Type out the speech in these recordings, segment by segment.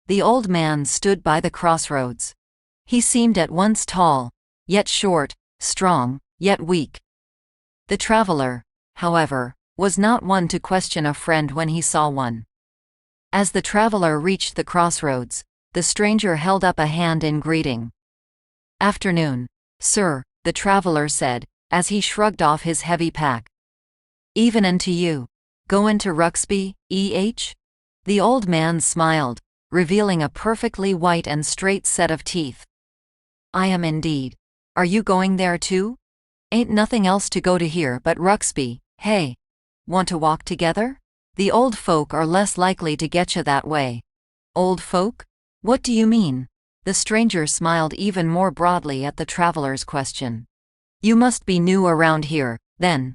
The old man stood by the crossroads. He seemed at once tall, yet short, strong, yet weak. The traveler, however, was not one to question a friend when he saw one. As the traveler reached the crossroads, the stranger held up a hand in greeting. "Afternoon, sir," the traveler said, as he shrugged off his heavy pack. "Evenin' to you. Goin' to Ruxby, eh?" The old man smiled, revealing a perfectly white and straight set of teeth. "I am indeed. Are you going there too? Ain't nothing else to go to here but Ruxby, hey? Want to walk together? The old folk are less likely to getcha that way." "Old folk? What do you mean?" The stranger smiled even more broadly at the traveler's question. "You must be new around here, then.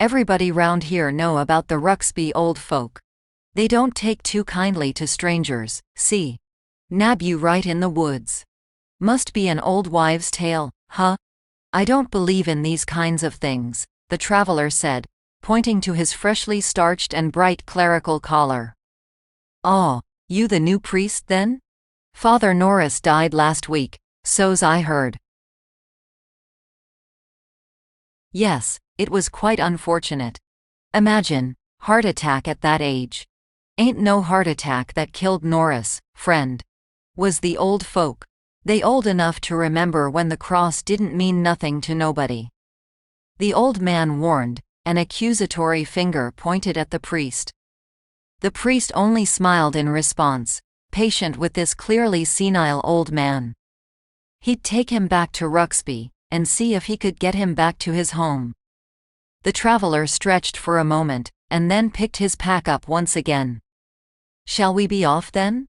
Everybody round here know about the Ruxby old folk. They don't take too kindly to strangers, see. Nab you right in the woods. Must be an old wives' tale, huh? I don't believe in these kinds of things," the traveler said, pointing to his freshly starched and bright clerical collar. "Oh, you the new priest then? Father Norris died last week, so's I heard." "Yes, it was quite unfortunate. Imagine, heart attack at that age. Ain't no heart attack that killed Norris, friend. Was the old folk. They old enough to remember when the cross didn't mean nothing to nobody." The old man warned, an accusatory finger pointed at the priest. The priest only smiled in response, patient with this clearly senile old man. He'd take him back to Ruxby, and see if he could get him back to his home. The traveler stretched for a moment, and then picked his pack up once again. "Shall we be off then?"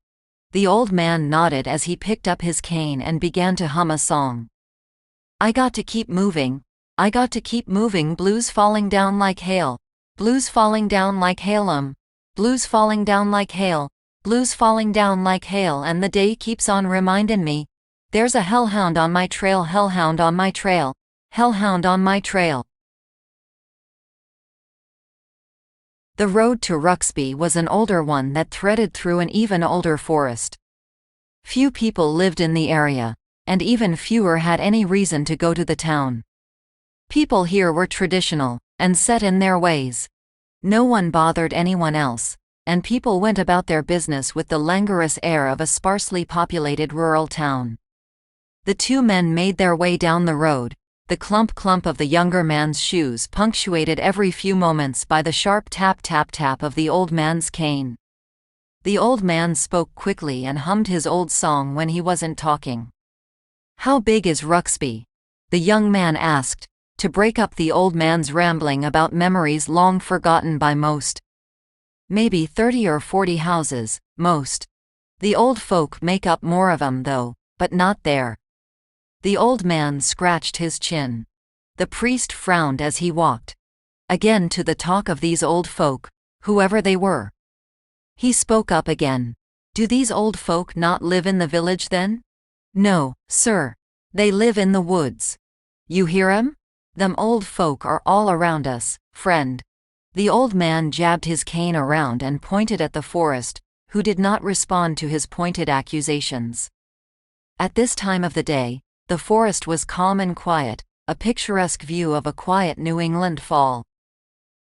The old man nodded as he picked up his cane and began to hum a song. "I got to keep moving, I got to keep moving, blues falling down like hail, blues falling down like hail, blues falling down like hail, blues falling down like hail, and the day keeps on remindin' me, there's a hellhound on my trail, hellhound on my trail, hellhound on my trail." The road to Ruxby was an older one that threaded through an even older forest. Few people lived in the area, and even fewer had any reason to go to the town. People here were traditional, and set in their ways. No one bothered anyone else, and people went about their business with the languorous air of a sparsely populated rural town. The two men made their way down the road, the clump-clump of the younger man's shoes punctuated every few moments by the sharp tap-tap-tap of the old man's cane. The old man spoke quickly and hummed his old song when he wasn't talking. "How big is Ruxby?" the young man asked, to break up the old man's rambling about memories long forgotten by most. "Maybe 30 or 40 houses, most. The old folk make up more of 'em though, but not there." The old man scratched his chin. The priest frowned as he walked. Again to the talk of these old folk, whoever they were. He spoke up again. "Do these old folk not live in the village then?" "No, sir. They live in the woods. You hear 'em? Them old folk are all around us, friend." The old man jabbed his cane around and pointed at the forest, who did not respond to his pointed accusations. At this time of the day, the forest was calm and quiet, a picturesque view of a quiet New England fall.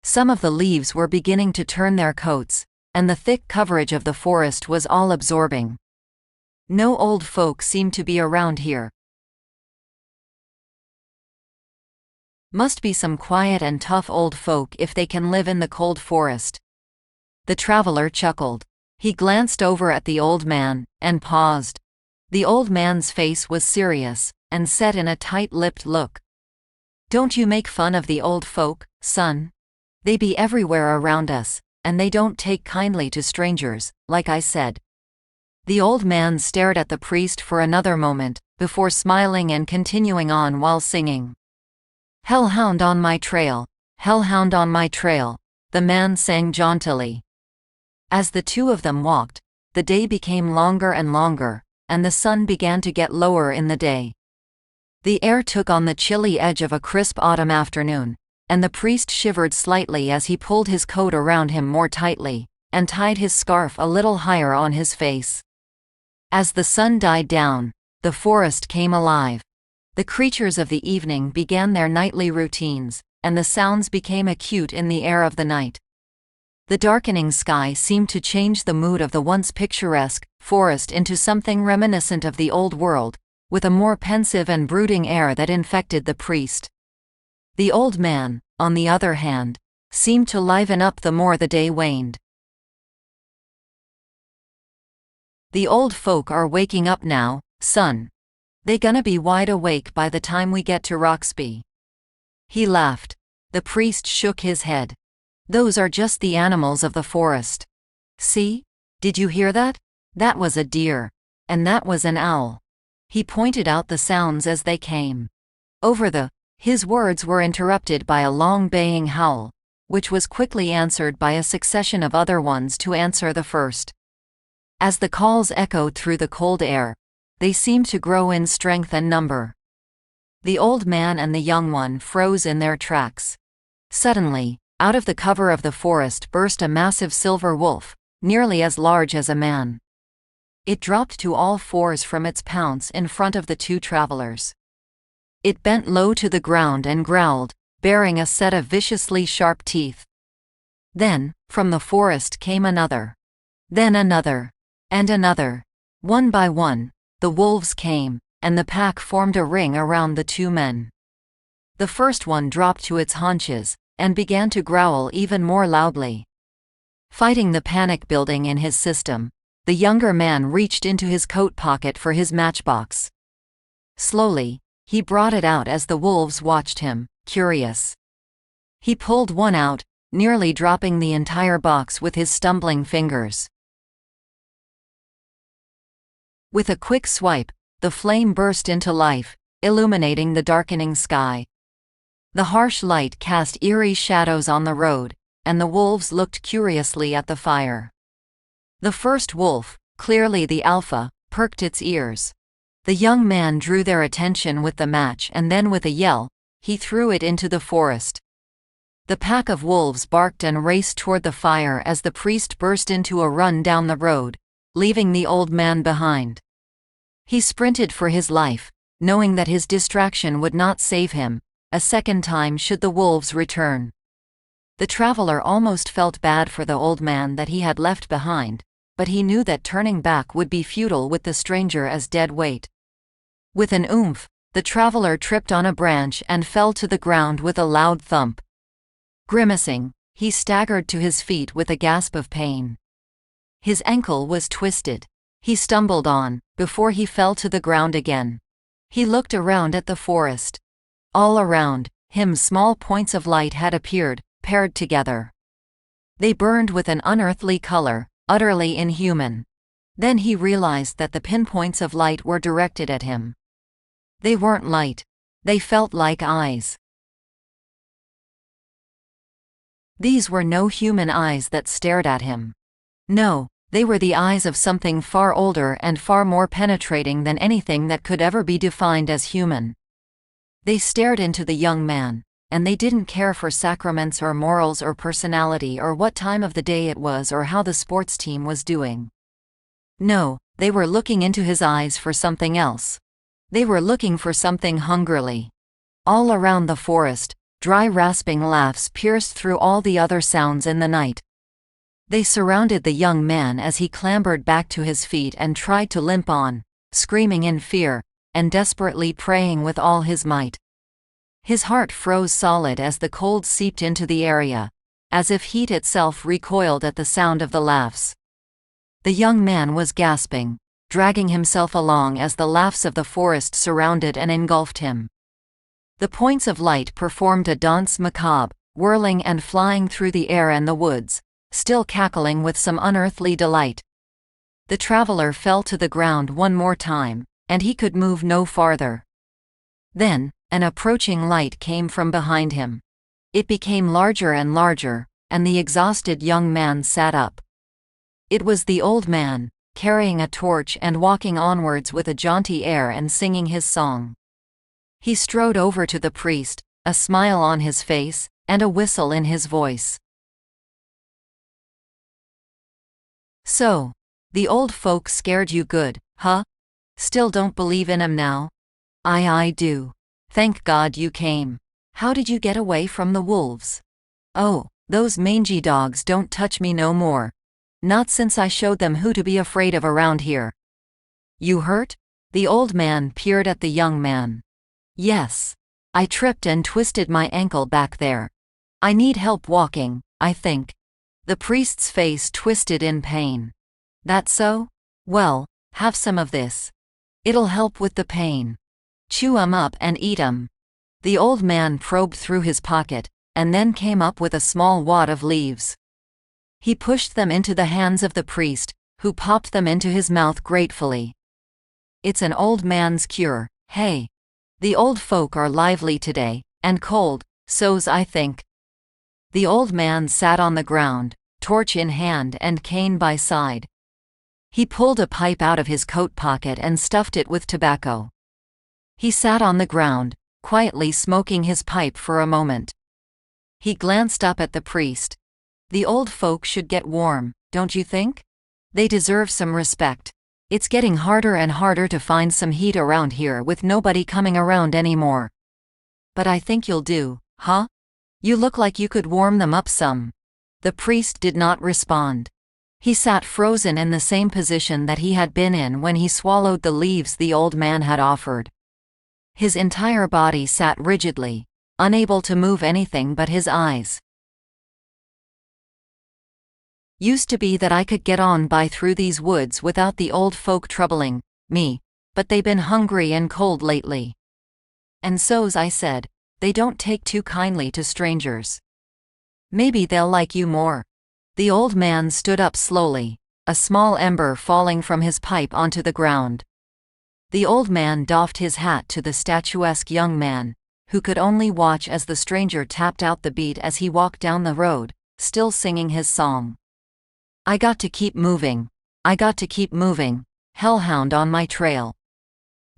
Some of the leaves were beginning to turn their coats, and the thick coverage of the forest was all-absorbing. No old folk seemed to be around here. Must be some quiet and tough old folk if they can live in the cold forest. The traveler chuckled. He glanced over at the old man, and paused. The old man's face was serious, and set in a tight-lipped look. "Don't you make fun of the old folk, son. They be everywhere around us, and they don't take kindly to strangers, like I said." The old man stared at the priest for another moment, before smiling and continuing on while singing. "Hellhound on my trail, hellhound on my trail," the man sang jauntily. As the two of them walked, the day became longer and longer, and the sun began to get lower in the day. The air took on the chilly edge of a crisp autumn afternoon, and the priest shivered slightly as he pulled his coat around him more tightly, and tied his scarf a little higher on his face. As the sun died down, the forest came alive. The creatures of the evening began their nightly routines, and the sounds became acute in the air of the night. The darkening sky seemed to change the mood of the once picturesque forest into something reminiscent of the old world, with a more pensive and brooding air that infected the priest. The old man, on the other hand, seemed to liven up the more the day waned. "The old folk are waking up now, son. They gonna be wide awake by the time we get to Roxby." He laughed. The priest shook his head. "Those are just the animals of the forest. See? Did you hear that? That was a deer. And that was an owl." He pointed out the sounds as they came. His words were interrupted by a long baying howl, which was quickly answered by a succession of other ones to answer the first. As the calls echoed through the cold air, they seemed to grow in strength and number. The old man and the young one froze in their tracks. Suddenly, out of the cover of the forest burst a massive silver wolf, nearly as large as a man. It dropped to all fours from its pounce in front of the two travelers. It bent low to the ground and growled, baring a set of viciously sharp teeth. Then, from the forest came another. Then another. And another. One by one, the wolves came, and the pack formed a ring around the two men. The first one dropped to its haunches, and began to growl even more loudly. Fighting the panic building in his system, the younger man reached into his coat pocket for his matchbox. Slowly, he brought it out as the wolves watched him, curious. He pulled one out, nearly dropping the entire box with his stumbling fingers. With a quick swipe, the flame burst into life, illuminating the darkening sky. The harsh light cast eerie shadows on the road, and the wolves looked curiously at the fire. The first wolf, clearly the alpha, perked its ears. The young man drew their attention with the match, and then with a yell, he threw it into the forest. The pack of wolves barked and raced toward the fire as the priest burst into a run down the road, leaving the old man behind. He sprinted for his life, knowing that his distraction would not save him a second time should the wolves return. The traveler almost felt bad for the old man that he had left behind, but he knew that turning back would be futile with the stranger as dead weight. With an oomph, the traveler tripped on a branch and fell to the ground with a loud thump. Grimacing, he staggered to his feet with a gasp of pain. His ankle was twisted. He stumbled on, before he fell to the ground again. He looked around at the forest. All around him small points of light had appeared, paired together. They burned with an unearthly color, utterly inhuman. Then he realized that the pinpoints of light were directed at him. They weren't light. They felt like eyes. These were no human eyes that stared at him. No, they were the eyes of something far older and far more penetrating than anything that could ever be defined as human. They stared into the young man, and they didn't care for sacraments or morals or personality or what time of the day it was or how the sports team was doing. No, they were looking into his eyes for something else. They were looking for something hungrily. All around the forest, dry rasping laughs pierced through all the other sounds in the night. They surrounded the young man as he clambered back to his feet and tried to limp on, screaming in fear, and desperately praying with all his might. His heart froze solid as the cold seeped into the area, as if heat itself recoiled at the sound of the laughs. The young man was gasping, dragging himself along as the laughs of the forest surrounded and engulfed him. The points of light performed a danse macabre, whirling and flying through the air and the woods, still cackling with some unearthly delight. The traveler fell to the ground one more time, and he could move no farther. Then, an approaching light came from behind him. It became larger and larger, and the exhausted young man sat up. It was the old man, carrying a torch and walking onwards with a jaunty air and singing his song. He strode over to the priest, a smile on his face, and a whistle in his voice. "So, The old folk scared you good, huh? Still don't believe in 'em now? I do. Thank God you came. How did you get away from the wolves? Oh, those mangy dogs don't touch me no more. Not since I showed them who to be afraid of around here. You hurt? The old man peered at the young man. Yes. I tripped and twisted my ankle back there. I need help walking, I think. The priest's face twisted in pain. That so? Well, have some of this. It'll help with the pain. Chew 'em up and eat 'em. The old man probed through his pocket, and then came up with a small wad of leaves. He pushed them into the hands of the priest, who popped them into his mouth gratefully. It's an old man's cure, hey? The old folk are lively today, and cold, so's I think. The old man sat on the ground, torch in hand and cane by side. He pulled a pipe out of his coat pocket and stuffed it with tobacco. He sat on the ground, quietly smoking his pipe for a moment. He glanced up at the priest. The old folk should get warm, don't you think? They deserve some respect. It's getting harder and harder to find some heat around here with nobody coming around anymore. But I think you'll do, huh? You look like you could warm them up some. The priest did not respond. He sat frozen in the same position that he had been in when he swallowed the leaves the old man had offered. His entire body sat rigidly, unable to move anything but his eyes. Used to be that I could get on by through these woods without the old folk troubling me, but they been hungry and cold lately. And so's I said, they don't take too kindly to strangers. Maybe they'll like you more. The old man stood up slowly, a small ember falling from his pipe onto the ground. The old man doffed his hat to the statuesque young man, who could only watch as the stranger tapped out the beat as he walked down the road, still singing his song. I got to keep moving. I got to keep moving, hellhound on my trail.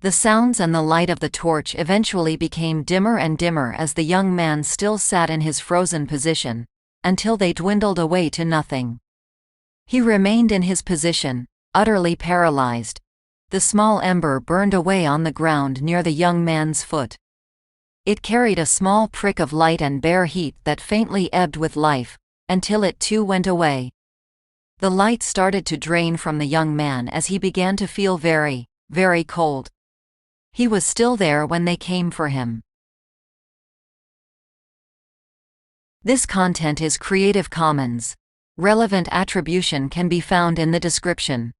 The sounds and the light of the torch eventually became dimmer and dimmer as the young man still sat in his frozen position, until they dwindled away to nothing. He remained in his position, utterly paralyzed. The small ember burned away on the ground near the young man's foot. It carried a small prick of light and bare heat that faintly ebbed with life, until it too went away. The light started to drain from the young man as he began to feel very, very cold. He was still there when they came for him. This content is Creative Commons. Relevant attribution can be found in the description.